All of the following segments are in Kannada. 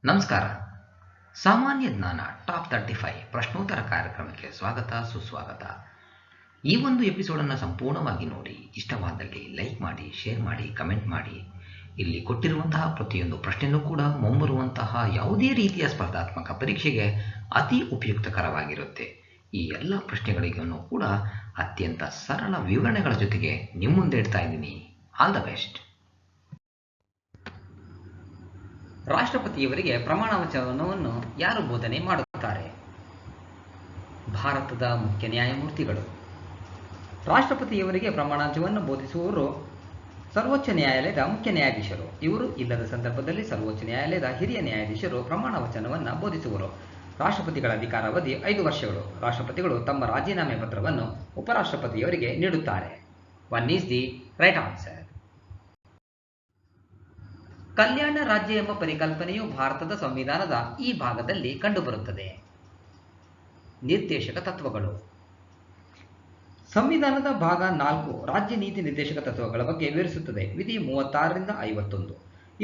ನಮಸ್ಕಾರ. ಸಾಮಾನ್ಯ ಜ್ಞಾನ ಟಾಪ್ 35 ಪ್ರಶ್ನೋತ್ತರ ಕಾರ್ಯಕ್ರಮಕ್ಕೆ ಸ್ವಾಗತ ಸುಸ್ವಾಗತ. ಈ ಒಂದು ಎಪಿಸೋಡನ್ನು ಸಂಪೂರ್ಣವಾಗಿ ನೋಡಿ, ಇಷ್ಟವಾದಲ್ಲಿ ಲೈಕ್ ಮಾಡಿ, ಶೇರ್ ಮಾಡಿ, ಕಮೆಂಟ್ ಮಾಡಿ. ಇಲ್ಲಿ ಕೊಟ್ಟಿರುವಂತಹ ಪ್ರತಿಯೊಂದು ಪ್ರಶ್ನೆಯೂ ಕೂಡ ಮುಂಬರುವಂತಹ ಯಾವುದೇ ರೀತಿಯ ಸ್ಪರ್ಧಾತ್ಮಕ ಪರೀಕ್ಷೆಗೆ ಅತಿ ಉಪಯುಕ್ತಕರವಾಗಿರುತ್ತೆ. ಈ ಎಲ್ಲ ಪ್ರಶ್ನೆಗಳಿಗೂ ಕೂಡ ಅತ್ಯಂತ ಸರಳ ವಿವರಣೆಗಳ ಜೊತೆಗೆ ನಿಮ್ಮ ಮುಂದೆ ಇಡ್ತಾ ಇದ್ದೀನಿ. All the best. ರಾಷ್ಟ್ರಪತಿಯವರಿಗೆ ಪ್ರಮಾಣ ವಚನವನ್ನು ಯಾರು ಬೋಧನೆ ಮಾಡುತ್ತಾರೆ? ಭಾರತದ ಮುಖ್ಯ ನ್ಯಾಯಮೂರ್ತಿಗಳು. ರಾಷ್ಟ್ರಪತಿಯವರಿಗೆ ಪ್ರಮಾಣವಚನವನ್ನು ಬೋಧಿಸುವವರು ಸರ್ವೋಚ್ಚ ನ್ಯಾಯಾಲಯದ ಮುಖ್ಯ ನ್ಯಾಯಾಧೀಶರು. ಇವರು ಇಲ್ಲದ ಸಂದರ್ಭದಲ್ಲಿ ಸರ್ವೋಚ್ಚ ನ್ಯಾಯಾಲಯದ ಹಿರಿಯ ನ್ಯಾಯಾಧೀಶರು ಪ್ರಮಾಣ ವಚನವನ್ನು ಬೋಧಿಸುವರು. ರಾಷ್ಟ್ರಪತಿಗಳ ಅಧಿಕಾರಾವಧಿ 5 ವರ್ಷಗಳು. ರಾಷ್ಟ್ರಪತಿಗಳು ತಮ್ಮ ರಾಜೀನಾಮೆ ಪತ್ರವನ್ನು ಉಪರಾಷ್ಟ್ರಪತಿಯವರಿಗೆ ನೀಡುತ್ತಾರೆ. 1 ಈಸ್ ದಿ ರೈಟ್ ಆನ್ಸರ್. ಕಲ್ಯಾಣ ರಾಜ್ಯ ಎಂಬ ಪರಿಕಲ್ಪನೆಯು ಭಾರತದ ಸಂವಿಧಾನದ ಈ ಭಾಗದಲ್ಲಿ ಕಂಡುಬರುತ್ತದೆ. ನಿರ್ದೇಶಕ ತತ್ವಗಳು. ಸಂವಿಧಾನದ ಭಾಗ 4 ರಾಜ್ಯ ನೀತಿ ನಿರ್ದೇಶಕ ತತ್ವಗಳ ಬಗ್ಗೆ ವಿವರಿಸುತ್ತದೆ. ವಿಧಿ 36ರಿಂದ 51.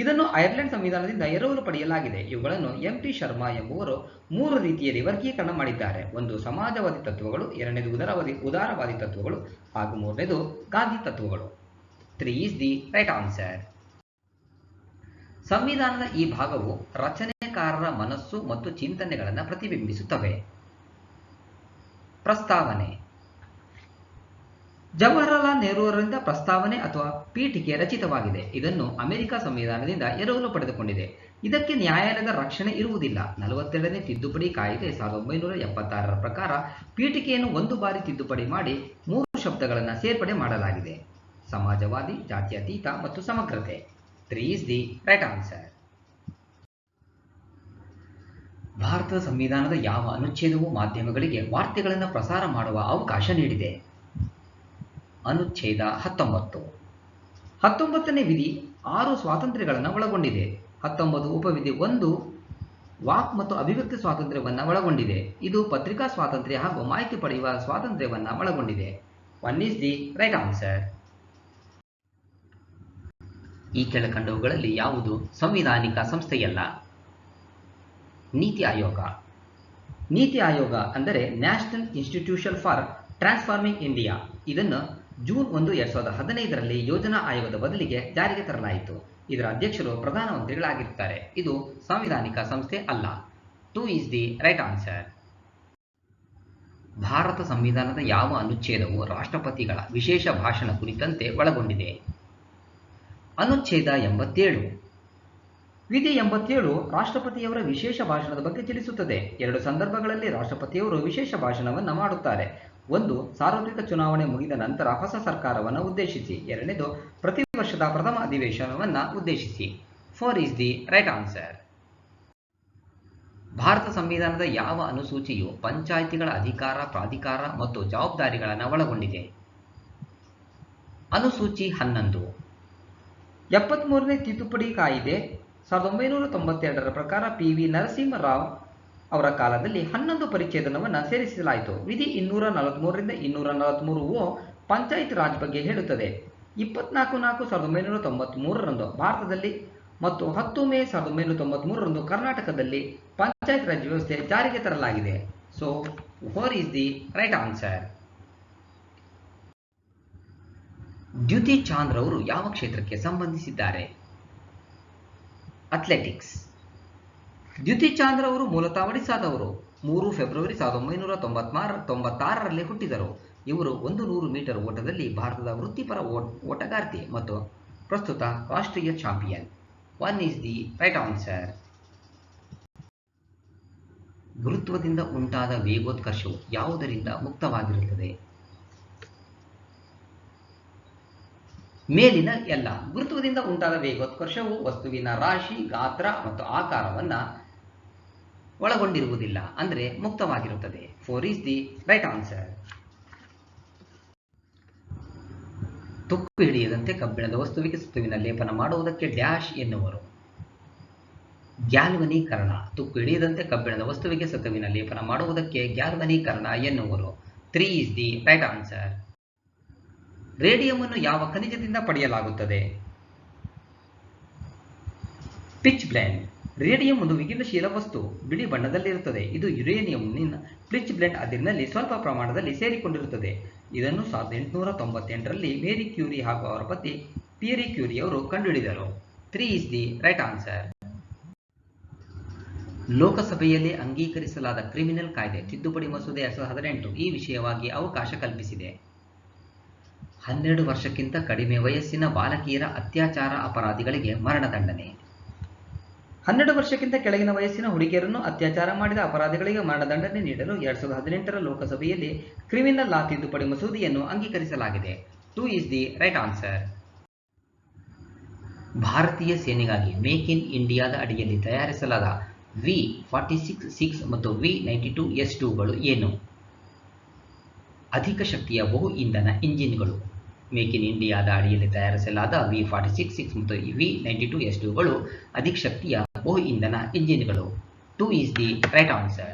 ಇದನ್ನು ಐರ್ಲೆಂಡ್ ಸಂವಿಧಾನದಿಂದ ಎರವಲು ಪಡೆಯಲಾಗಿದೆ. ಇವುಗಳನ್ನು ಎಂ.ಟಿ. ಶರ್ಮಾ ಎಂಬುವರು 3 ರೀತಿಯಲ್ಲಿ ವರ್ಗೀಕರಣ ಮಾಡಿದ್ದಾರೆ. 1 ಸಮಾಜವಾದಿ ತತ್ವಗಳು, 2 ಉದಾರವಾದಿ ತತ್ವಗಳು ಹಾಗೂ 3ನೇದು ಗಾಂಧಿ ತತ್ವಗಳು. 3 ಈಸ್ ದಿ ರೈಟ್ ಆನ್ಸರ್. ಸಂವಿಧಾನದ ಈ ಭಾಗವು ರಚನೆಕಾರರ ಮನಸ್ಸು ಮತ್ತು ಚಿಂತನೆಗಳನ್ನು ಪ್ರತಿಬಿಂಬಿಸುತ್ತವೆ. ಪ್ರಸ್ತಾವನೆ. ಜವಾಹರಲಾಲ್ ನೆಹರೂರವರಿಂದ ಪ್ರಸ್ತಾವನೆ ಅಥವಾ ಪೀಠಿಕೆ ರಚಿತವಾಗಿದೆ. ಇದನ್ನು ಅಮೆರಿಕ ಸಂವಿಧಾನದಿಂದ ಎರವಲು ಪಡೆದುಕೊಂಡಿದೆ. ಇದಕ್ಕೆ ನ್ಯಾಯಾಲಯದ ರಕ್ಷಣೆ ಇರುವುದಿಲ್ಲ. 42ನೇ ತಿದ್ದುಪಡಿ ಕಾಯ್ದೆ 1976ರ ಪ್ರಕಾರ ಪೀಠಿಕೆಯನ್ನು 1 ಬಾರಿ ತಿದ್ದುಪಡಿ ಮಾಡಿ 3 ಶಬ್ದಗಳನ್ನು ಸೇರ್ಪಡೆ ಮಾಡಲಾಗಿದೆ: ಸಮಾಜವಾದಿ, ಜಾತ್ಯತೀತ ಮತ್ತು ಸಮಗ್ರತೆ. 3 ಈಸ್ ದಿ ರೈಟ್ ಆನ್ಸರ್. ಭಾರತದ ಸಂವಿಧಾನದ ಯಾವ ಅನುಚ್ಛೇದವು ಮಾಧ್ಯಮಗಳಿಗೆ ವಾರ್ತೆಗಳನ್ನು ಪ್ರಸಾರ ಮಾಡುವ ಅವಕಾಶ ನೀಡಿದೆ? ಅನುಚ್ಛೇದ 19. 19ನೇ ವಿಧಿ 6 ಸ್ವಾತಂತ್ರ್ಯಗಳನ್ನು ಒಳಗೊಂಡಿದೆ. 19 ಉಪವಿಧಿ 1 ವಾಕ್ ಮತ್ತು ಅಭಿವ್ಯಕ್ತಿ ಸ್ವಾತಂತ್ರ್ಯವನ್ನು ಒಳಗೊಂಡಿದೆ. ಇದು ಪತ್ರಿಕಾ ಸ್ವಾತಂತ್ರ್ಯ ಹಾಗೂ ಮಾಹಿತಿ ಪಡೆಯುವ ಸ್ವಾತಂತ್ರ್ಯವನ್ನು ಒಳಗೊಂಡಿದೆ. 1 ಈಸ್ ದಿ ರೈಟ್ ಆನ್ಸರ್. ಈ ಕೆಳಕಂಡವುಗಳಲ್ಲಿ ಯಾವುದು ಸಂವಿಧಾನಿಕ ಸಂಸ್ಥೆಯಲ್ಲ? ನೀತಿ ಆಯೋಗ. ನೀತಿ ಆಯೋಗ ಅಂದರೆ national institution for transforming India. ಇದನ್ನು ಜೂನ್ 1, 2015ರಲ್ಲಿ ಯೋಜನಾ ಆಯೋಗದ ಬದಲಿಗೆ ಜಾರಿಗೆ ತರಲಾಯಿತು. ಇದರ ಅಧ್ಯಕ್ಷರು ಪ್ರಧಾನಮಂತ್ರಿಗಳಾಗಿರುತ್ತಾರೆ. ಇದು ಸಂವಿಧಾನಿಕ ಸಂಸ್ಥೆ ಅಲ್ಲ. 2 is the right answer. Bharat ಸಂವಿಧಾನದ ಯಾವ ಅನುಚ್ಛೇದವು ರಾಷ್ಟ್ರಪತಿಗಳ ವಿಶೇಷ ಭಾಷಣ ಕುರಿತಂತೆ ಒಳಗೊಂಡಿದೆ? ಅನುಚ್ಛೇದ 87. ವಿಧಿ 87 ರಾಷ್ಟ್ರಪತಿಯವರ ವಿಶೇಷ ಭಾಷಣದ ಬಗ್ಗೆ ತಿಳಿಸುತ್ತದೆ. 2 ಸಂದರ್ಭಗಳಲ್ಲಿ ರಾಷ್ಟ್ರಪತಿಯವರು ವಿಶೇಷ ಭಾಷಣವನ್ನು ಮಾಡುತ್ತಾರೆ. 1 ಸಾರ್ವತ್ರಿಕ ಚುನಾವಣೆ ಮುಗಿದ ನಂತರ ಹೊಸ ಸರ್ಕಾರವನ್ನು ಉದ್ದೇಶಿಸಿ. 2ನೇದು ಪ್ರತಿ ವರ್ಷದ ಪ್ರಥಮ ಅಧಿವೇಶನವನ್ನು ಉದ್ದೇಶಿಸಿ. 4 is the right answer. Bharat ಸಂವಿಧಾನದ ಯಾವ ಅನುಸೂಚಿಯು ಪಂಚಾಯಿತಿಗಳ ಅಧಿಕಾರ, ಪ್ರಾಧಿಕಾರ ಮತ್ತು ಜವಾಬ್ದಾರಿಗಳನ್ನು ಒಳಗೊಂಡಿದೆ? ಅನುಸೂಚಿ 11. 73ನೇ ತಿದ್ದುಪಡಿ ಕಾಯಿದೆ 1992ರ ಪ್ರಕಾರ ಪಿ.ವಿ. ನರಸಿಂಹರಾವ್ ಅವರ ಕಾಲದಲ್ಲಿ 11 ಪರಿಚ್ಛೇದನವನ್ನು ಸೇರಿಸಲಾಯಿತು. ವಿಧಿ 243ರಿಂದ 243 ಪಂಚಾಯತ್ ರಾಜ್ ಬಗ್ಗೆ ಹೇಳುತ್ತದೆ. 24/4/1993ರಂದು ಭಾರತದಲ್ಲಿ ಮತ್ತು 10 ಮೇ 1993ರಂದು ಕರ್ನಾಟಕದಲ್ಲಿ ಪಂಚಾಯತ್ ರಾಜ್ ವ್ಯವಸ್ಥೆ ಜಾರಿಗೆ ತರಲಾಗಿದೆ. So 4 is the right answer. Dyuti Chand ರವರು ಯಾವ ಕ್ಷೇತ್ರಕ್ಕೆ ಸಂಬಂಧಿಸಿದ್ದಾರೆ? ಅಥ್ಲೆಟಿಕ್ಸ್. ದ್ಯುತಿ ಚಾಂದ್ ರವರು ಮೂಲತಃ ಒಡಿಶಾದವರು. 3 ಫೆಬ್ರವರಿ 1996ರಲ್ಲಿ ಹುಟ್ಟಿದರು. ಇವರು 100 ಮೀಟರ್ ಓಟದಲ್ಲಿ ಭಾರತದ ವೃತ್ತಿಪರ ಓಟಗಾರ್ತಿ ಮತ್ತು ಪ್ರಸ್ತುತ ರಾಷ್ಟ್ರೀಯ champion. 1 is the right answer. ಗುರುತ್ವದಿಂದ ಉಂಟಾದ ವೇಗೋತ್ಕರ್ಷವು ಯಾವುದರಿಂದ ಮುಕ್ತವಾಗಿರುತ್ತದೆ? ಮೇಲಿನ ಎಲ್ಲ. ಗುರುತ್ವದಿಂದ ಉಂಟಾದ ವೇಗೋತ್ಕರ್ಷವು ವಸ್ತುವಿನ ರಾಶಿ, ಗಾತ್ರ ಮತ್ತು ಆಕಾರವನ್ನು ಒಳಗೊಂಡಿರುವುದಿಲ್ಲ, ಅಂದರೆ ಮುಕ್ತವಾಗಿರುತ್ತದೆ. 4 ಈಸ್ ದಿ ರೈಟ್ ಆನ್ಸರ್. ತುಕ್ಕು ಹಿಡಿಯದಂತೆ ಕಬ್ಬಿಣದ ವಸ್ತುವಿಗೆ ಸತುವಿನ ಲೇಪನ ಮಾಡುವುದಕ್ಕೆ ಡ್ಯಾಶ್ ಎನ್ನುವರು? ಗ್ಯಾಲ್ವನೀಕರಣ. ತುಕ್ಕು ಹಿಡಿಯದಂತೆ ಕಬ್ಬಿಣದ ವಸ್ತುವಿಗೆ ಸತುವಿನ ಲೇಪನ ಮಾಡುವುದಕ್ಕೆ ಗ್ಯಾಲ್ವನೀಕರಣ ಎನ್ನುವರು. 3 is the right answer. Radium ಅನ್ನು ಯಾವ ಖನಿಜದಿಂದ ಪಡೆಯಲಾಗುತ್ತದೆ? Pitch blend. ರೇಡಿಯಂ ಒಂದು ವಿಕಿರಣಶೀಲ ವಸ್ತು, ಬಿಳಿ ಬಣ್ಣದಲ್ಲಿರುತ್ತದೆ. ಇದು ಯುರೇನಿಯಂನ ಪ್ಲಿಚ್ ಬ್ಲೆಂಡ್ ಅದಿರಿನಲ್ಲಿ ಸ್ವಲ್ಪ ಪ್ರಮಾಣದಲ್ಲಿ ಸೇರಿಕೊಂಡಿರುತ್ತದೆ. ಇದನ್ನು 1898ರಲ್ಲಿ ಮೇರಿ ಕ್ಯೂರಿ ಹಾಗೂ ಅವರ ಪತಿ ಪಿಯರಿ ಕ್ಯೂರಿ ಅವರು ಕಂಡುಹಿಡಿದರು. 3 is the right answer. ಲೋಕಸಭೆಯಲ್ಲಿ ಅಂಗೀಕರಿಸಲಾದ ಕ್ರಿಮಿನಲ್ ಕಾಯ್ದೆ ತಿದ್ದುಪಡಿ ಮಸೂದೆ 2018 ಈ ವಿಷಯವಾಗಿ ಅವಕಾಶ ಕಲ್ಪಿಸಿದೆ. 12 ವರ್ಷಕ್ಕಿಂತ ಕಡಿಮೆ ವಯಸ್ಸಿನ ಬಾಲಕಿಯರ ಅತ್ಯಾಚಾರ ಅಪರಾಧಿಗಳಿಗೆ ಮರಣದಂಡನೆ. 12 ವರ್ಷಕ್ಕಿಂತ ಕೆಳಗಿನ ವಯಸ್ಸಿನ ಹುಡುಗಿಯರನ್ನು ಅತ್ಯಾಚಾರ ಮಾಡಿದ ಅಪರಾಧಿಗಳಿಗೆ ಮರಣದಂಡನೆ ನೀಡಲು 2018ರ ಲೋಕಸಭೆಯಲ್ಲಿ ಕ್ರಿಮಿನಲ್ ಲಾ ತಿದ್ದುಪಡಿ ಮಸೂದೆಯನ್ನು ಅಂಗೀಕರಿಸಲಾಗಿದೆ. 2 is the right answer. ಭಾರತೀಯ ಸೇನೆಗಾಗಿ ಮೇಕ್ ಇನ್ ಇಂಡಿಯಾದ ಅಡಿಯಲ್ಲಿ ತಯಾರಿಸಲಾದ V-46-6 ಮತ್ತು V-92S2ಗಳು ಏನು? ಅಧಿಕ ಶಕ್ತಿಯ ಬಹು ಇಂಧನ ಇಂಜಿನ್ಗಳು. ಮೇಕ್ ಇನ್ ಇಂಡಿಯಾದ ಅಡಿಯಲ್ಲಿ ತಯಾರಿಸಲಾದ V-46-6 ಮತ್ತು V-92S2ಗಳು ಅಧಿಕ ಶಕ್ತಿಯ ಬಹು ಇಂಧನ ಇಂಜಿನ್ಗಳು. 2 is the right answer.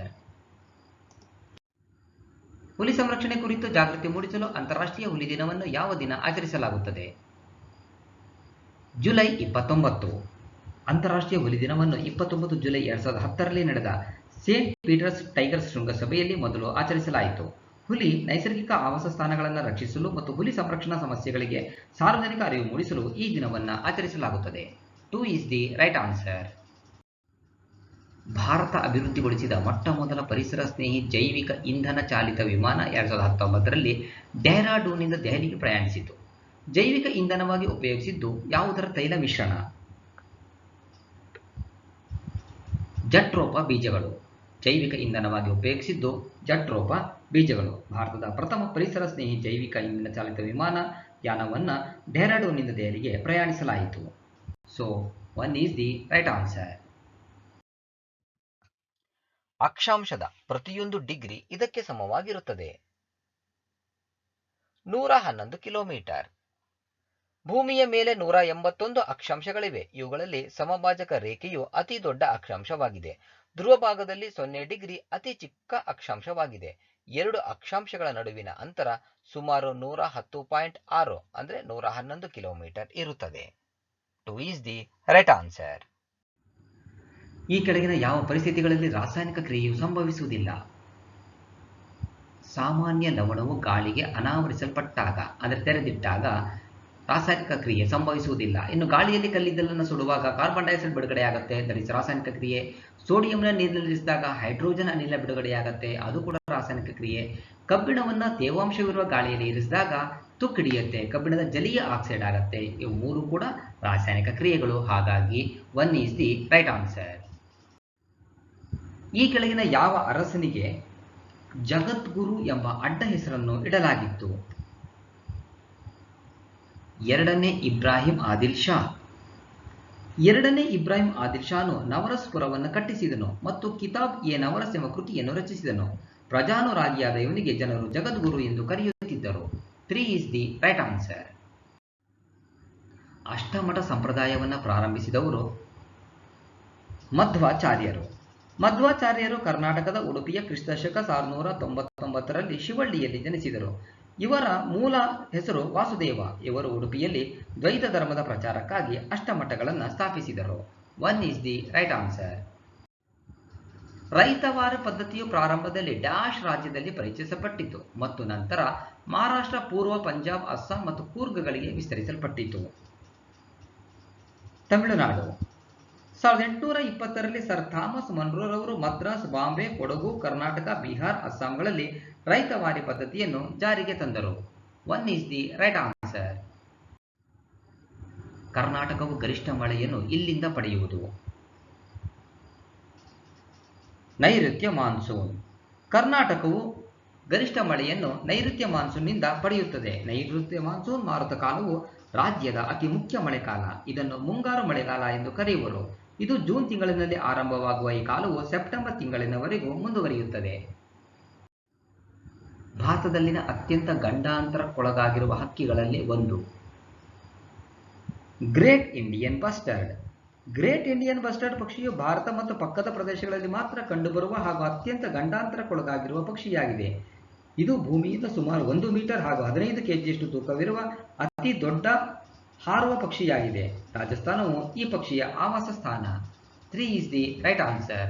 ಹುಲಿ ಸಂರಕ್ಷಣೆ ಕುರಿತು ಜಾಗೃತಿ ಮೂಡಿಸಲು ಅಂತಾರಾಷ್ಟ್ರೀಯ ಹುಲಿ ದಿನವನ್ನು ಯಾವ ದಿನ ಆಚರಿಸಲಾಗುತ್ತದೆ? ಜುಲೈ 29. ಅಂತಾರಾಷ್ಟ್ರೀಯ ಹುಲಿ ದಿನವನ್ನು 29 ಜುಲೈ 2010ರಲ್ಲಿ ನಡೆದ ಸೇಂಟ್ ಪೀಟರ್ಸ್ ಟೈಗರ್ಸ್ ಶೃಂಗಸಭೆಯಲ್ಲಿ ಮೊದಲು ಆಚರಿಸಲಾಯಿತು. ಹುಲಿ ನೈಸರ್ಗಿಕ ಆವಾಸ ಸ್ಥಾನಗಳನ್ನು ರಕ್ಷಿಸಲು ಮತ್ತು ಹುಲಿ ಸಂರಕ್ಷಣಾ ಸಮಸ್ಯೆಗಳಿಗೆ ಸಾರ್ವಜನಿಕ ಅರಿವು ಮೂಡಿಸಲು ಈ ದಿನವನ್ನು ಆಚರಿಸಲಾಗುತ್ತದೆ. 2 is the right answer. Bharat ಅಭಿವೃದ್ಧಿಗೊಳಿಸಿದ ಮೊಟ್ಟಮೊದಲ ಪರಿಸರ ಸ್ನೇಹಿ ಜೈವಿಕ ಇಂಧನ ಚಾಲಿತ ವಿಮಾನ 2019ರಲ್ಲಿ ಡೆಹ್ರಾಡೂನ್ನಿಂದ ದೆಹಲಿಗೆ ಪ್ರಯಾಣಿಸಿತು. ಜೈವಿಕ ಇಂಧನವಾಗಿ ಉಪಯೋಗಿಸಿದ್ದು ಯಾವುದರ ತೈಲ ಮಿಶ್ರಣ? ಜಟ್ರೋಪ ಬೀಜಗಳು. ಜೈವಿಕ ಇಂಧನವಾಗಿ ಉಪಯೋಗಿಸಿದ್ದು ಜಟ್ರೋಪ ಬೀಜಗಳು. ಭಾರತದ ಪ್ರಥಮ ಪರಿಸರ ಸ್ನೇಹಿ ಜೈವಿಕ ಇಂಧನ ಚಾಲಿತ ವಿಮಾನ ಯಾನವನ್ನು ಡೆಹ್ರಾಡೂನ್ನಿಂದ ದೆಹಲಿಗೆ ಪ್ರಯಾಣಿಸಲಾಯಿತು. So 1 is the right answer. ಅಕ್ಷಾಂಶದ ಪ್ರತಿಯೊಂದು ಡಿಗ್ರಿ ಇದಕ್ಕೆ ಸಮವಾಗಿರುತ್ತದೆ. 111 ಕಿಲೋಮೀಟರ್. ಭೂಮಿಯ ಮೇಲೆ 181 ಅಕ್ಷಾಂಶಗಳಿವೆ. ಇವುಗಳಲ್ಲಿ ಸಮಭಾಜಕ ರೇಖೆಯು ಅತಿ ದೊಡ್ಡ ಅಕ್ಷಾಂಶವಾಗಿದೆ. ಧ್ರುವ ಭಾಗದಲ್ಲಿ 0 ಡಿಗ್ರಿ ಅತಿ ಚಿಕ್ಕ ಅಕ್ಷಾಂಶವಾಗಿದೆ. 2 ಅಕ್ಷಾಂಶಗಳ ನಡುವಿನ ಅಂತರ ಸುಮಾರು 110.6 ಅಂದರೆ 111 ಕಿಲೋಮೀಟರ್ ಇರುತ್ತದೆ. 2 is the right answer. ಈ ಕೆಳಗಿನ ಯಾವ ಪರಿಸ್ಥಿತಿಗಳಲ್ಲಿ ರಾಸಾಯನಿಕ ಕ್ರಿಯೆಯು ಸಂಭವಿಸುವುದಿಲ್ಲ? ಸಾಮಾನ್ಯ ಲವಣವು ಗಾಳಿಗೆ ಅನಾವರಿಸಲ್ಪಟ್ಟಾಗ ಅಂದರೆ ತೆರೆದಿಟ್ಟಾಗ ರಾಸಾಯನಿಕ ಕ್ರಿಯೆ ಸಂಭವಿಸುವುದಿಲ್ಲ. ಇನ್ನು ಗಾಳಿಯಲ್ಲಿ ಕಲ್ಲಿದ್ದಲನ್ನು ಸುಡುವಾಗ ಕಾರ್ಬನ್ ಡೈಆಕ್ಸೈಡ್ ಬಿಡುಗಡೆಯಾಗುತ್ತೆ, ದಟ್ ಇಸ್ ರಾಸಾಯನಿಕ ಕ್ರಿಯೆ. ಸೋಡಿಯಂನ ನೀರಿನಲ್ಲಿರಿಸಿದಾಗ ಹೈಡ್ರೋಜನ್ ಅನಿಲ ಬಿಡುಗಡೆಯಾಗುತ್ತೆ, ಅದು ಕೂಡ ರಾಸಾಯನಿಕ ಕ್ರಿಯೆ. ಕಬ್ಬಿಣವನ್ನು ತೇವಾಂಶವಿರುವ ಗಾಳಿಯಲ್ಲಿ ಇರಿಸಿದಾಗ ತುಕ್ಕಿಡಿಯುತ್ತೆ, ಕಬ್ಬಿಣದ ಜಲೀಯ ಆಕ್ಸೈಡ್ ಆಗುತ್ತೆ. ಇವು 3 ಕೂಡ ರಾಸಾಯನಿಕ ಕ್ರಿಯೆಗಳು. ಹಾಗಾಗಿ 1 is the right answer. ಈ ಕೆಳಗಿನ ಯಾವ ಅರಸನಿಗೆ ಜಗದ್ಗುರು ಎಂಬ ಅಡ್ಡ ಹೆಸರನ್ನು ಇಡಲಾಗಿತ್ತು? 2ನೇ ಇಬ್ರಾಹಿಂ ಆದಿಲ್ ಶಾ. 2ನೇ ಇಬ್ರಾಹಿಂ ಆದಿಲ್ ಶಾನು ನವರಸ್ಪುರವನ್ನು ಕಟ್ಟಿಸಿದನು ಮತ್ತು ಕಿತಾಬ್ ಎ ನವರಸ್ ಎಂಬ ಕೃತಿಯನ್ನು ರಚಿಸಿದನು. ಪ್ರಜಾನುರಾಗಿಯಾದ ಇವನಿಗೆ ಜನರು ಜಗದ್ಗುರು ಎಂದು ಕರೆಯುತ್ತಿದ್ದರು. 3 is the right answer. Ashtamatha ಸಂಪ್ರದಾಯವನ್ನು ಪ್ರಾರಂಭಿಸಿದವರು ಮಧ್ವಾಚಾರ್ಯರು. ಮಧ್ವಾಚಾರ್ಯರು ಕರ್ನಾಟಕದ ಉಡುಪಿಯ ಕ್ರಿಸ್ತಶಕ 1699ರಲ್ಲಿ ಶಿವಳ್ಳಿಯಲ್ಲಿ ಜನಿಸಿದರು. ಇವರ ಮೂಲ ಹೆಸರು ವಾಸುದೇವ. ಇವರು ಉಡುಪಿಯಲ್ಲಿ ದ್ವೈತ ಧರ್ಮದ ಪ್ರಚಾರಕ್ಕಾಗಿ ಅಷ್ಟಮಠಗಳನ್ನು ಸ್ಥಾಪಿಸಿದರು. 1 is the right answer. ರೈತವಾರ ಪದ್ಧತಿಯು ಪ್ರಾರಂಭದಲ್ಲಿ ಡ್ಯಾಶ್ ರಾಜ್ಯದಲ್ಲಿ ಪರಿಚಯಿಸಲ್ಪಟ್ಟಿತು ಮತ್ತು ನಂತರ ಮಹಾರಾಷ್ಟ್ರ, ಪೂರ್ವ ಪಂಜಾಬ್, ಅಸ್ಸಾಂ ಮತ್ತು ಕೂರ್ಗ್ಗಳಿಗೆ ವಿಸ್ತರಿಸಲ್ಪಟ್ಟಿತು. ತಮಿಳುನಾಡು. 1820ರಲ್ಲಿ ಸರ್ ಥಾಮಸ್ ಮನ್ರೋರವರು ಮದ್ರಾಸ್, ಬಾಂಬೆ, ಕೊಡಗು, ಕರ್ನಾಟಕ, ಬಿಹಾರ್, ಅಸ್ಸಾಂಗಳಲ್ಲಿ ರೈತವಾರಿ ಪದ್ಧತಿಯನ್ನು ಜಾರಿಗೆ ತಂದರು. 1 is the right answer. ಕರ್ನಾಟಕವು ಗರಿಷ್ಠ ಮಳೆಯನ್ನು ಇಲ್ಲಿಂದ ಪಡೆಯುವುದು? ನೈಋತ್ಯ ಮಾನ್ಸೂನ್. ಕರ್ನಾಟಕವು ಗರಿಷ್ಠ ಮಳೆಯನ್ನು ನೈಋತ್ಯ ಮಾನ್ಸೂನ್ನಿಂದ ಪಡೆಯುತ್ತದೆ. ನೈಋತ್ಯ ಮಾನ್ಸೂನ್ ಮಾರುತ ಕಾಲವು ರಾಜ್ಯದ ಅತಿ ಮುಖ್ಯ ಮಳೆಕಾಲ. ಇದನ್ನು ಮುಂಗಾರು ಮಳೆಗಾಲ ಎಂದು ಕರೆಯುವರು. ಇದು ಜೂನ್ ತಿಂಗಳಿನಲ್ಲಿ ಆರಂಭವಾಗುವ ಈ ಕಾಲವು ಸೆಪ್ಟೆಂಬರ್ ತಿಂಗಳಿನವರೆಗೂ ಮುಂದುವರಿಯುತ್ತದೆ. ಭಾರತದಲ್ಲಿನ ಅತ್ಯಂತ ಗಂಡಾಂತರಕ್ಕೊಳಗಾಗಿರುವ ಹಕ್ಕಿಗಳಲ್ಲಿ ಒಂದು great Indian bustard. Great Indian bustard ಪಕ್ಷಿಯು ಭಾರತ ಮತ್ತು ಪಕ್ಕದ ಪ್ರದೇಶಗಳಲ್ಲಿ ಮಾತ್ರ ಕಂಡುಬರುವ ಹಾಗೂ ಅತ್ಯಂತ ಗಂಡಾಂತರಕ್ಕೊಳಗಾಗಿರುವ ಪಕ್ಷಿಯಾಗಿದೆ. ಇದು ಭೂಮಿಯಿಂದ ಸುಮಾರು 1 ಮೀಟರ್ ಹಾಗೂ 15 ಕೆಜಿಯಷ್ಟು ತೂಕವಿರುವ ಅತಿ ದೊಡ್ಡ ಹಾರುವ ಪಕ್ಷಿಯಾಗಿದೆ. ರಾಜಸ್ಥಾನವು ಈ ಪಕ್ಷಿಯ ಆವಾಸ ಸ್ಥಾನ. 3 is the right answer.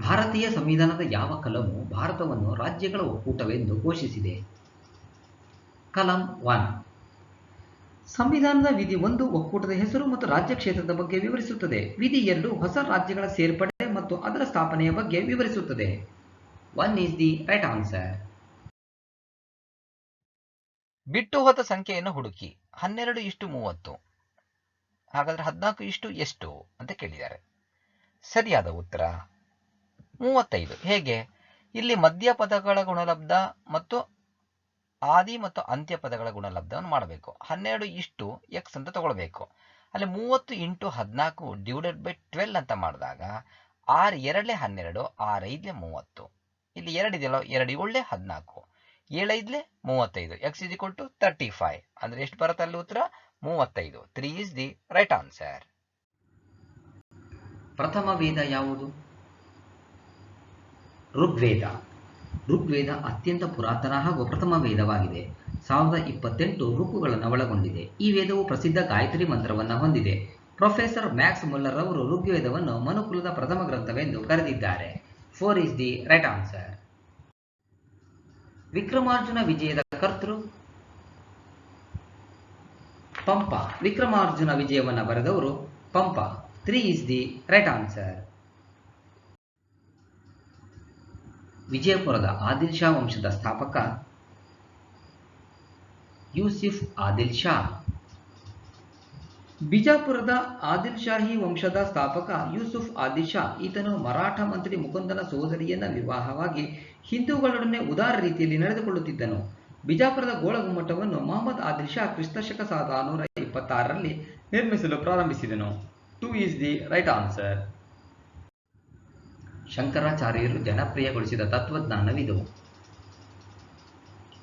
ಭಾರತೀಯ ಸಂವಿಧಾನದ ಯಾವ ಕಲಮು ಭಾರತವನ್ನು ರಾಜ್ಯಗಳ ಒಕ್ಕೂಟವೆಂದು ಘೋಷಿಸಿದೆ? ಕಲಂ 1. ಸಂವಿಧಾನದ ವಿಧಿ 1 ಒಕ್ಕೂಟದ ಹೆಸರು ಮತ್ತು ರಾಜ್ಯ ಕ್ಷೇತ್ರದ ಬಗ್ಗೆ ವಿವರಿಸುತ್ತದೆ. ವಿಧಿ 2 ಹೊಸ ರಾಜ್ಯಗಳ ಸೇರ್ಪಡೆ ಮತ್ತು ಅದರ ಸ್ಥಾಪನೆಯ ಬಗ್ಗೆ ವಿವರಿಸುತ್ತದೆ. 1 is the right answer. ಬಿಟ್ಟು ಹೋದ ಸಂಖ್ಯೆಯನ್ನು ಹುಡುಕಿ. 12:30. ಹಾಗಾದ್ರೆ 14 ಎಷ್ಟು ಅಂತ ಕೇಳಿದ್ದಾರೆ. ಸರಿಯಾದ ಉತ್ತರ 35. ಹೇಗೆ? ಇಲ್ಲಿ ಮಧ್ಯ ಪದಗಳ ಗುಣಲಬ್ಧ ಮತ್ತು ಆದಿ ಮತ್ತು ಅಂತ್ಯ ಪದಗಳ ಗುಣಲಬ್ಧವನ್ನು ಮಾಡಬೇಕು. 12 x ಅಂತ ತಗೊಳ್ಬೇಕು. ಅಲ್ಲಿ 30 × 14 /12 ಅಂತ ಮಾಡಿದಾಗ 6 2 12, 6 5 30. ಇಲ್ಲಿ 2 ಇದೆಯಲ್ಲ, 2 7 14, 7 5 35. x is equal to 35. ಅಂದ್ರೆ ಎಷ್ಟು ಬರುತ್ತೆ ಅಲ್ಲಿ ಉತ್ತರ? 35. 3 is the right answer. ಪ್ರಥಮ ವೇದ ಯಾವುದು? ಋಗ್ವೇದ. ಋಗ್ವೇದ ಅತ್ಯಂತ ಪುರಾತನ ಹಾಗೂ ಪ್ರಥಮ ವೇದವಾಗಿದೆ. 1028 ಋಕ್ಕುಗಳನ್ನು ಒಳಗೊಂಡಿದೆ. ಈ ವೇದವು ಪ್ರಸಿದ್ಧ ಗಾಯತ್ರಿ ಮಂತ್ರವನ್ನು ಹೊಂದಿದೆ. ಪ್ರೊಫೆಸರ್ ಮ್ಯಾಕ್ಸ್ ಮುಲ್ಲರ್ ಅವರು ಋಗ್ವೇದವನ್ನು ಮನುಕುಲದ ಪ್ರಥಮ ಗ್ರಂಥವೆಂದು ಕರೆದಿದ್ದಾರೆ. 4 is the right answer. Vikramarjuna ವಿಜಯದ ಕರ್ತೃ? ಪಂಪ. ವಿಕ್ರಮಾರ್ಜುನ ವಿಜಯವನ್ನು ಬರೆದವರು Pampa. 3 is the right answer. ವಿಜಯಪುರದ ಆದಿಲ್ ಶಾ ವಂಶದ ಸ್ಥಾಪಕ? ಯೂಸಿಫ್ ಆದಿಲ್ ಶಾ. ಬಿಜಾಪುರದ ಆದಿಲ್ ಶಾಹಿ ವಂಶದ ಸ್ಥಾಪಕ ಯೂಸುಫ್ ಆದಿಲ್ ಶಾ. ಈತನು ಮರಾಠ ಮಂತ್ರಿ ಮುಕುಂದನ ಸೋದರಿಯನ್ನ ವಿವಾಹವಾಗಿ ಹಿಂದೂಗಳೊಡನೆ ಉದಾರ ರೀತಿಯಲ್ಲಿ ನಡೆದುಕೊಳ್ಳುತ್ತಿದ್ದನು. ಬಿಜಾಪುರದ ಗೋಳಗುಮ್ಮಟವನ್ನು ಮೊಹಮ್ಮದ್ ಆದಿಲ್ ಶಾ ಕ್ರಿಸ್ತಶಕ 1426ರಲ್ಲಿ ನಿರ್ಮಿಸಲು ಪ್ರಾರಂಭಿಸಿದನು. 2 is the right answer. ಶಂಕರಾಚಾರ್ಯರು ಜನಪ್ರಿಯಗೊಳಿಸಿದ ತತ್ವಜ್ಞಾನವಿದು?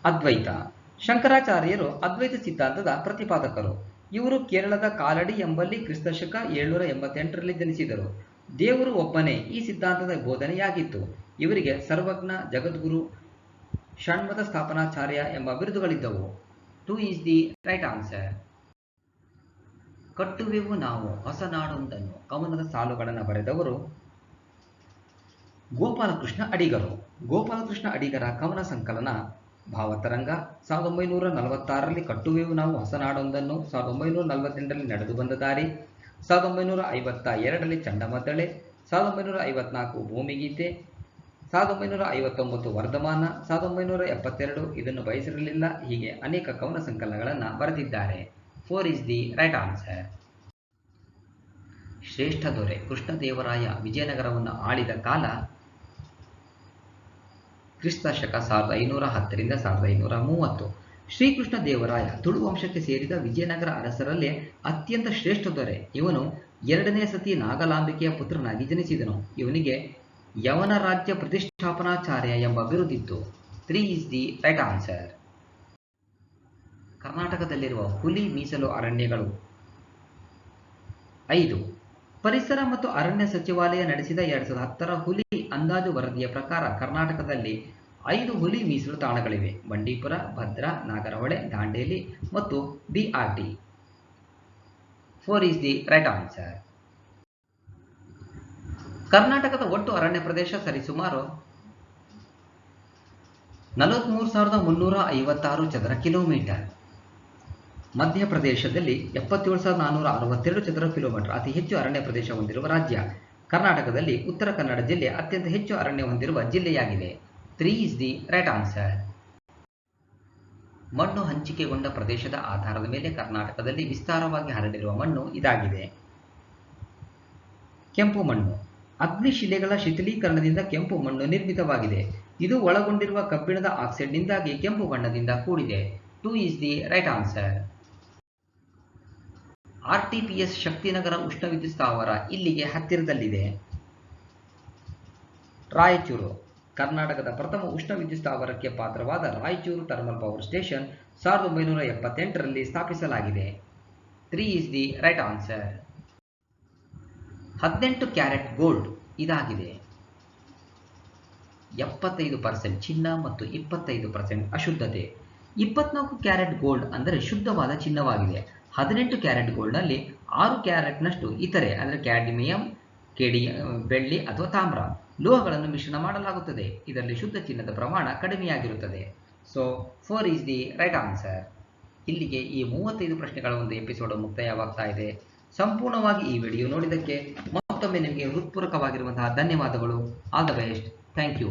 ಅದ್ವೈತ. ಶಂಕರಾಚಾರ್ಯರು ಅದ್ವೈತ ಸಿದ್ಧಾಂತದ ಪ್ರತಿಪಾದಕರು. ಇವರು ಕೇರಳದ ಕಾಲಡಿ ಎಂಬಲ್ಲಿ ಕ್ರಿಸ್ತಶಕ 788ರಲ್ಲಿ ಜನಿಸಿದರು. ದೇವರು ಒಬ್ಬನೇ ಈ ಸಿದ್ಧಾಂತದ ಬೋಧನೆಯಾಗಿತ್ತು. ಇವರಿಗೆ ಸರ್ವಜ್ಞ, ಜಗದ್ಗುರು, ಷಣ್ಮತ ಸ್ಥಾಪನಾಚಾರ್ಯ ಎಂಬ ಬಿರುದುಗಳಿದ್ದವು. 2 is the right answer. ಕಟ್ಟುವೆವು ನಾವು ಹೊಸ ನಾಡೊಂದನ್ನು ಕವನದ ಸಾಲುಗಳನ್ನು ಬರೆದವರು? ಗೋಪಾಲಕೃಷ್ಣ ಅಡಿಗರು. ಗೋಪಾಲಕೃಷ್ಣ ಅಡಿಗರ ಕವನ ಸಂಕಲನ ಭಾವತರಂಗ 1946ರಲ್ಲಿ ಕಟ್ಟುವೆವು ನಾವು ಹೊಸನಾಡೊಂದನ್ನು, 1948ರಲ್ಲಿ ನಡೆದು ಬಂದ ದಾರಿ, 1952ರಲ್ಲಿ ಚಂಡಮದ್ದಳೆ, 1954 ಭೂಮಿಗೀತೆ, 1959 ವರ್ಧಮಾನ, 1972 ಇದನ್ನು ಬಯಸಿರಲಿಲ್ಲ. ಹೀಗೆ ಅನೇಕ ಕವನ ಸಂಕಲನಗಳನ್ನು ಬರೆದಿದ್ದಾರೆ. 4 is the right answer. ಶ್ರೇಷ್ಠ ದೊರೆ ಕೃಷ್ಣದೇವರಾಯ ವಿಜಯನಗರವನ್ನು ಆಳಿದ ಕಾಲ? ಕ್ರಿಸ್ತಶಕ 1510ರಿಂದ 1530. ಶ್ರೀಕೃಷ್ಣ ದೇವರಾಯ ತುಳು ವಂಶಕ್ಕೆ ಸೇರಿದ ವಿಜಯನಗರ ಅರಸರಲ್ಲೇ ಅತ್ಯಂತ ಶ್ರೇಷ್ಠ ದೊರೆ. ಇವನು 2ನೇ ಸತಿ ನಾಗಲಾಂಬಿಕೆಯ ಪುತ್ರನಾಗಿ ಜನಿಸಿದನು. ಇವನಿಗೆ ಯವನ ರಾಜ್ಯ ಪ್ರತಿಷ್ಠಾಪನಾಚಾರ್ಯ ಎಂಬ ಬಿರುದಿತ್ತು. 3 is the right answer. ಕರ್ನಾಟಕದಲ್ಲಿರುವ ಹುಲಿ ಮೀಸಲು ಅರಣ್ಯಗಳು? 5. ಪರಿಸರ ಮತ್ತು ಅರಣ್ಯ ಸಚಿವಾಲಯ ನಡೆಸಿದ 2010ರ ಹುಲಿ ಅಂದಾಜು ವರದಿಯ ಪ್ರಕಾರ ಕರ್ನಾಟಕದಲ್ಲಿ 5 ಹುಲಿ ಮೀಸಲು ತಾಣಗಳಿವೆ. ಬಂಡೀಪುರ, ಭದ್ರಾ, ನಾಗರಹೊಳೆ, ದಾಂಡೇಲಿ ಮತ್ತು BRT. 4 is the right answer. ಕರ್ನಾಟಕದ ಒಟ್ಟು ಅರಣ್ಯ ಪ್ರದೇಶ ಸರಿಸುಮಾರು 43,356 ಚದರ ಕಿಲೋಮೀಟರ್. ಮಧ್ಯಪ್ರದೇಶದಲ್ಲಿ 77,462 ಚದರ ಕಿಲೋಮೀಟರ್ ಅತಿ ಹೆಚ್ಚು ಅರಣ್ಯ ಪ್ರದೇಶ ಹೊಂದಿರುವ ರಾಜ್ಯ. ಕರ್ನಾಟಕದಲ್ಲಿ ಉತ್ತರ ಕನ್ನಡ ಜಿಲ್ಲೆ ಅತ್ಯಂತ ಹೆಚ್ಚು ಅರಣ್ಯ ಹೊಂದಿರುವ ಜಿಲ್ಲೆಯಾಗಿದೆ. 3 is the right answer. ಮಣ್ಣು ಹಂಚಿಕೆಗೊಂಡ ಪ್ರದೇಶದ ಆಧಾರದ ಮೇಲೆ ಕರ್ನಾಟಕದಲ್ಲಿ ವಿಸ್ತಾರವಾಗಿ ಹರಡಿರುವ ಮಣ್ಣು ಇದಾಗಿದೆ. ಕೆಂಪು ಮಣ್ಣು. ಅಗ್ನಿಶಿಲೆಗಳ ಶಿಥಿಲೀಕರಣದಿಂದ ಕೆಂಪು ಮಣ್ಣು ನಿರ್ಮಿತವಾಗಿದೆ. ಇದು ಒಳಗೊಂಡಿರುವ ಕಬ್ಬಿಣದ ಆಕ್ಸೈಡ್ನಿಂದಾಗಿ ಕೆಂಪು ಬಣ್ಣದಿಂದ ಕೂಡಿದೆ. 2 is the right answer. RTPS Shaktinagar ಉಷ್ಣ ವಿದ್ಯುತ್ ಸ್ಥಾವರ ಇಲ್ಲಿಗೆ ಹತ್ತಿರದಲ್ಲಿದೆ. ರಾಯಚೂರು. ಕರ್ನಾಟಕದ ಪ್ರಥಮ ಉಷ್ಣ ವಿದ್ಯುತ್ ಸ್ಥಾವರಕ್ಕೆ ಪಾತ್ರವಾದ ರಾಯಚೂರು ಥರ್ಮಲ್ ಪವರ್ ಸ್ಟೇಷನ್ 1978ರಲ್ಲಿ ಸ್ಥಾಪಿಸಲಾಗಿದೆ. 3 is the right answer. 18 carat gold ಇದಾಗಿದೆ. 75% ಚಿನ್ನ ಮತ್ತು 25% ಅಶುದ್ಧತೆ. 24 ಕ್ಯಾರೆಟ್ ಗೋಲ್ಡ್ ಅಂದರೆ ಶುದ್ಧವಾದ ಚಿನ್ನವಾಗಿದೆ. 18 ಕ್ಯಾರೆಟ್ ಗೋಲ್ಡ್ನಲ್ಲಿ 6 ಕ್ಯಾರೆಟ್ನಷ್ಟು ಇತರೆ ಅಂದರೆ ಕ್ಯಾಡ್ಮಿಯಂ, ಬೆಳ್ಳಿ ಅಥವಾ ತಾಮ್ರ ಲೋಹಗಳನ್ನು ಮಿಶ್ರಣ ಮಾಡಲಾಗುತ್ತದೆ. ಇದರಲ್ಲಿ ಶುದ್ಧ ಚಿನ್ನದ ಪ್ರಮಾಣ ಕಡಿಮೆಯಾಗಿರುತ್ತದೆ. So 4 is the right answer. ಇಲ್ಲಿಗೆ ಈ 35 ಪ್ರಶ್ನೆಗಳ ಒಂದು ಎಪಿಸೋಡ್ ಮುಕ್ತಾಯವಾಗ್ತಾ ಇದೆ. ಸಂಪೂರ್ಣವಾಗಿ ಈ ವಿಡಿಯೋ ನೋಡಿದ್ದಕ್ಕೆ ಮತ್ತೊಮ್ಮೆ ನಿಮಗೆ ಹೃತ್ಪೂರ್ವಕವಾಗಿರುವಂತಹ ಧನ್ಯವಾದಗಳು. All the best. Thank you.